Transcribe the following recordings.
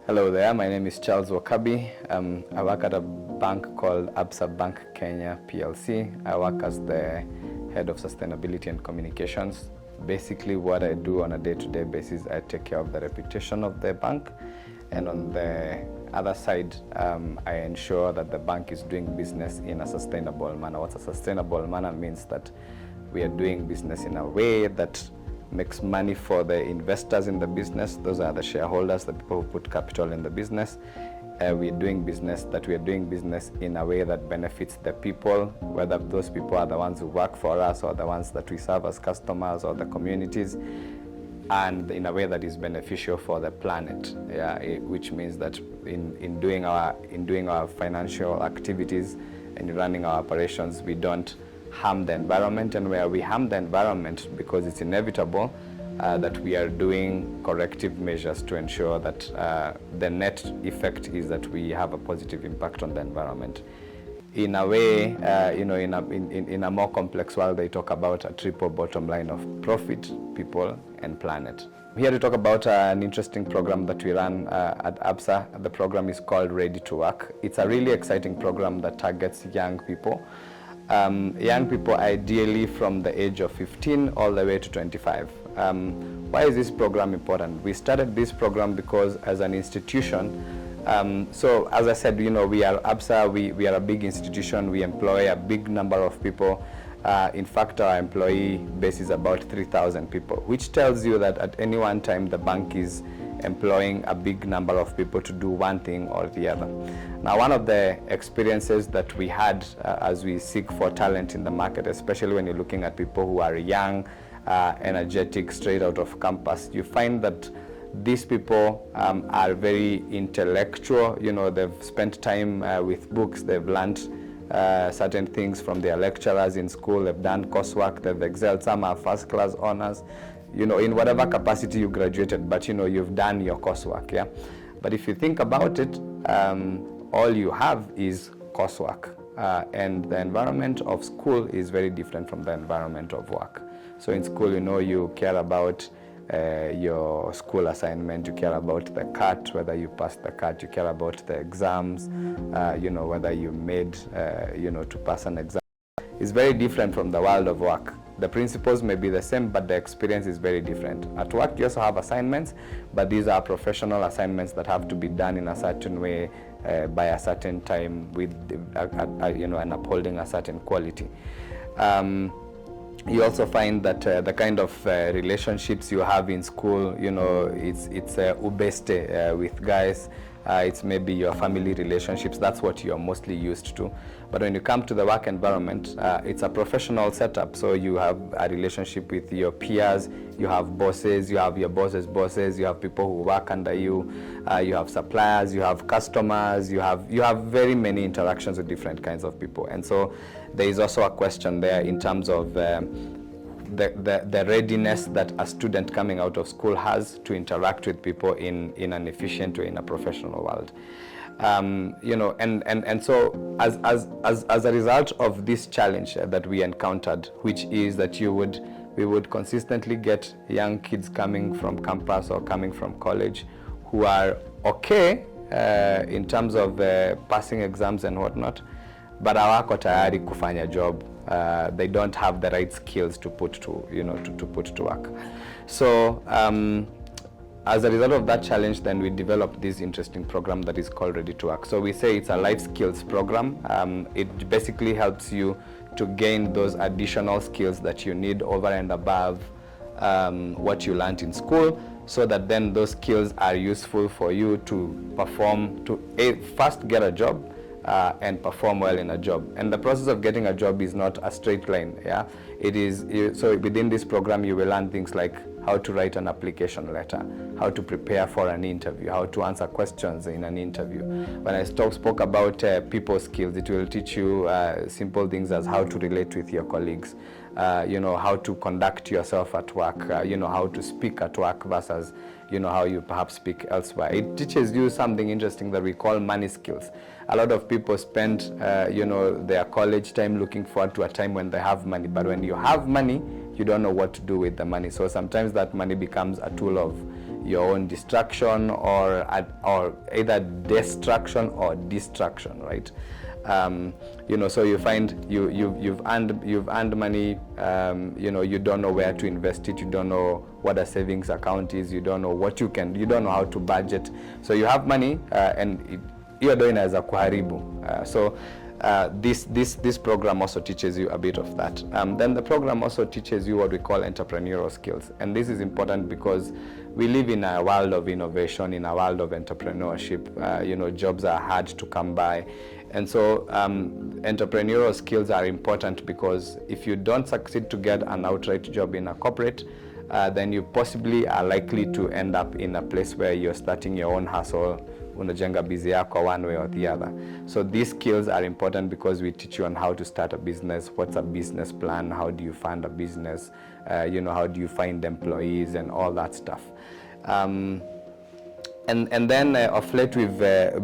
Hello there, my name is Charles Wakabi. I work at a bank called ABSA Bank Kenya PLC. I work as the head of sustainability and communications. Basically what I do on a day-to-day basis, I take care of the reputation of the bank, and on the other side, I ensure that the bank is doing business in a sustainable manner. What's a sustainable manner means that we are doing business in a way that makes money for the investors in the business. Those are the shareholders, the people who put capital in the business. We are doing business in a way that benefits the people, whether those people are the ones who work for us or the ones that we serve as customers or the communities, and in a way that is beneficial for the planet. Which means that in doing our financial activities and running our operations, we don't harm the environment, and where we harm the environment, because it's inevitable, that we are doing corrective measures to ensure that the net effect is that we have a positive impact on the environment. In a way, in a more complex world, they talk about a triple bottom line of profit, people, and planet. I'm here to talk about an interesting program that we run at ABSA. The program is called Ready to Work. It's a really exciting program that targets young people. Young people ideally from the age of 15 all the way to 25. Why is this program important? We started this program because as an institution, so as I said, we are ABSA, we are a big institution, we employ a big number of people. In fact, our employee base is about 3,000 people, which tells you that at any one time the bank is employing a big number of people to do one thing or the other. Now, one of the experiences that we had as we seek for talent in the market, especially when you're looking at people who are young, energetic, straight out of campus, you find that these people are very intellectual. They've spent time with books, they've learned certain things from their lecturers in school, they've done coursework, they've excelled, some are first class honors, in whatever capacity you graduated, but you've done your coursework, yeah? But if you think about it, all you have is coursework, and the environment of school is very different from the environment of work. So in school, you care about your school assignment, you care about the CAT, whether you passed the CAT, you care about the exams, whether you made, to pass an exam. It's very different from the world of work. The principles may be the same, but the experience is very different. At work, you also have assignments, but these are professional assignments that have to be done in a certain way, by a certain time, with and upholding a certain quality. You also find that the kind of relationships you have in school, it's ubeste with guys. It's maybe your family relationships. That's what you're mostly used to. But when you come to the work environment, it's a professional setup. So you have a relationship with your peers, you have bosses, you have your boss's bosses, you have people who work under you, you have suppliers, you have customers, you have very many interactions with different kinds of people. And so there is also a question there in terms of the readiness that a student coming out of school has to interact with people in an efficient way in a professional world. And so as a result of this challenge that we encountered, which is that we would consistently get young kids coming from campus or coming from college who are okay in terms of passing exams and whatnot, but hawako tayari kufanya job. They don't have the right skills to put to work. So as a result of that challenge, then we developed this interesting program that is called Ready to Work. So we say it's a life skills program. It basically helps you to gain those additional skills that you need over and above what you learned in school, so that then those skills are useful for you to perform, to first get a job, and perform well in a job. And the process of getting a job is not a straight line. So within this program, you will learn things like how to write an application letter, how to prepare for an interview, how to answer questions in an interview. When I spoke about people skills, it will teach you simple things as how to relate with your colleagues, how to conduct yourself at work, how to speak at work versus how you perhaps speak elsewhere. It teaches you something interesting that we call money skills. A lot of people spend their college time looking forward to a time when they have money, but when you have money, you don't know what to do with the money. So sometimes that money becomes a tool of your own distraction, or either destruction or distraction, right? So you find you've earned money, you don't know where to invest it, you don't know what a savings account is, you don't know you don't know how to budget. So you have money, and you're doing as a kuharibu. This program also teaches you a bit of that. Then the program also teaches you what we call entrepreneurial skills, and this is important because we live in a world of innovation, in a world of entrepreneurship. Jobs are hard to come by, and so entrepreneurial skills are important, because if you don't succeed to get an outright job in a corporate, then you possibly are likely to end up in a place where you're starting your own hustle, unajenga busy yako one way or the other. So these skills are important because we teach you on how to start a business, what's a business plan, how do you fund a business, how do you find employees and all that stuff. And then of late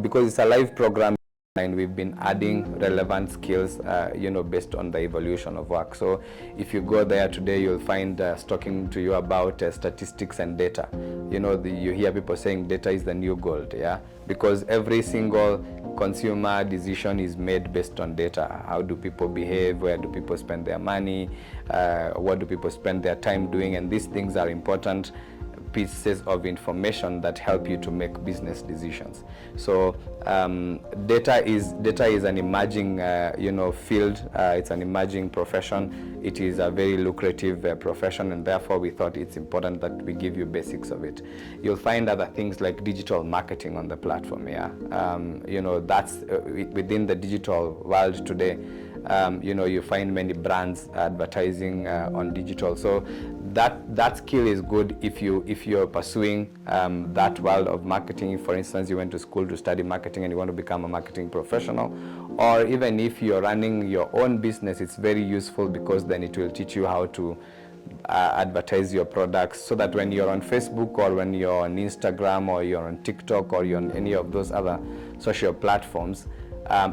because it's a live program, and we've been adding relevant skills, based on the evolution of work. So if you go there today, you'll find us talking to you about statistics and data. You hear people saying data is the new gold, yeah? Because every single consumer decision is made based on data. How do people behave? Where do people spend their money? What do people spend their time doing? And these things are important pieces of information that help you to make business decisions. So data is an emerging field. It's an emerging profession. It is a very lucrative profession, and therefore we thought it's important that we give you basics of it. You'll find other things like digital marketing on the platform. That's within the digital world today. You find many brands advertising on digital. So that skill is good if you're pursuing that world of marketing. For instance, you went to school to study marketing and you want to become a marketing professional, or even if you're running your own business, it's very useful because then it will teach you how to advertise your products, so that when you're on Facebook or when you're on Instagram or you're on TikTok or you're on any of those other social platforms,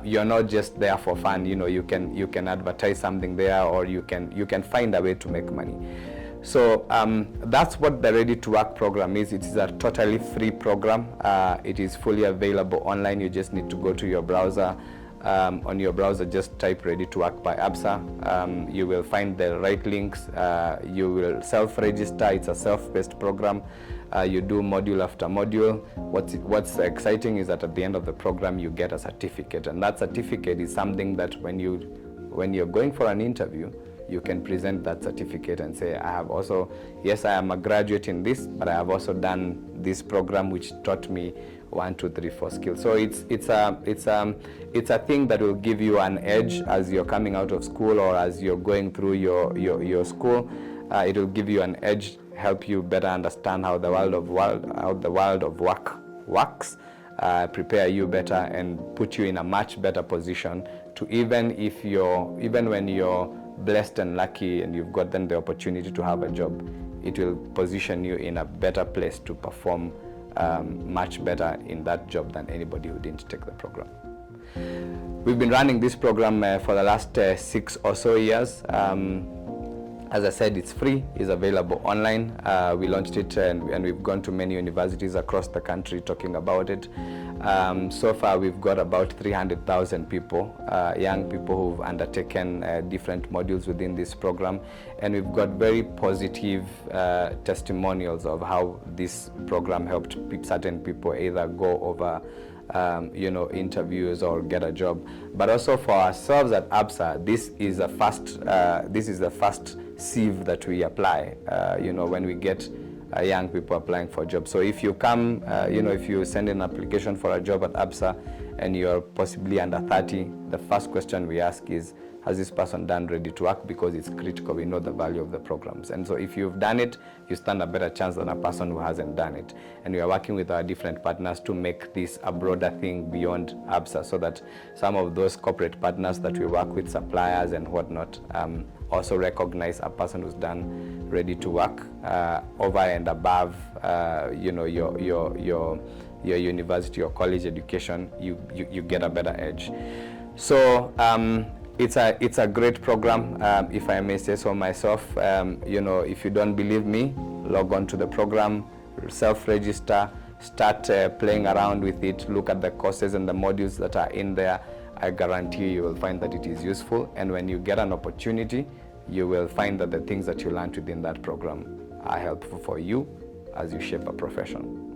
you're not just there for fun. You can advertise something there, or you can find a way to make money. So that's what the Ready to Work program is. It is a totally free program. It is fully available online. You just need to go to your browser. On your browser, just type Ready to Work by ABSA. You will find the right links. You will self-register. It's a self-paced program. You do module after module. What's exciting is that at the end of the program, you get a certificate, and that certificate is something that when you're going for an interview, you can present that certificate and say, I am a graduate in this, but I have also done this program which taught me 1, 2, 3, 4 skills. So it's a thing that will give you an edge as you're coming out of school, or as you're going through your school. It will give you an edge, help you better understand how the world of work works, prepare you better, and put you in a much better position to even when you're blessed and lucky and you've gotten the opportunity to have a job, it will position you in a better place to perform much better in that job than anybody who didn't take the program. We've been running this program for the last 6 or so years. As I said, it's free, it's available online. We launched it and we've gone to many universities across the country talking about it. So far we've got about 300,000 people, young people who've undertaken different modules within this program, and we've got very positive testimonials of how this program helped certain people either go over interviews or get a job. But also for ourselves at ABSA, this is the first sieve that we apply when we get young people applying for jobs. So if you come, if you send an application for a job at ABSA and you're possibly under 30, the first question we ask is, has this person done Ready to Work? Because it's critical. We know the value of the programs. And so if you've done it, you stand a better chance than a person who hasn't done it. And we are working with our different partners to make this a broader thing beyond ABSA, so that some of those corporate partners that we work with, suppliers and whatnot, also recognize a person who's done Ready to Work over and above your university or college education. You get a better edge. So it's a great program, if I may say so myself. If you don't believe me, log on to the program, self-register, start playing around with it, look at the courses and the modules that are in there. I guarantee you will find that it is useful, and when you get an opportunity, you will find that the things that you learned within that program are helpful for you as you shape a profession.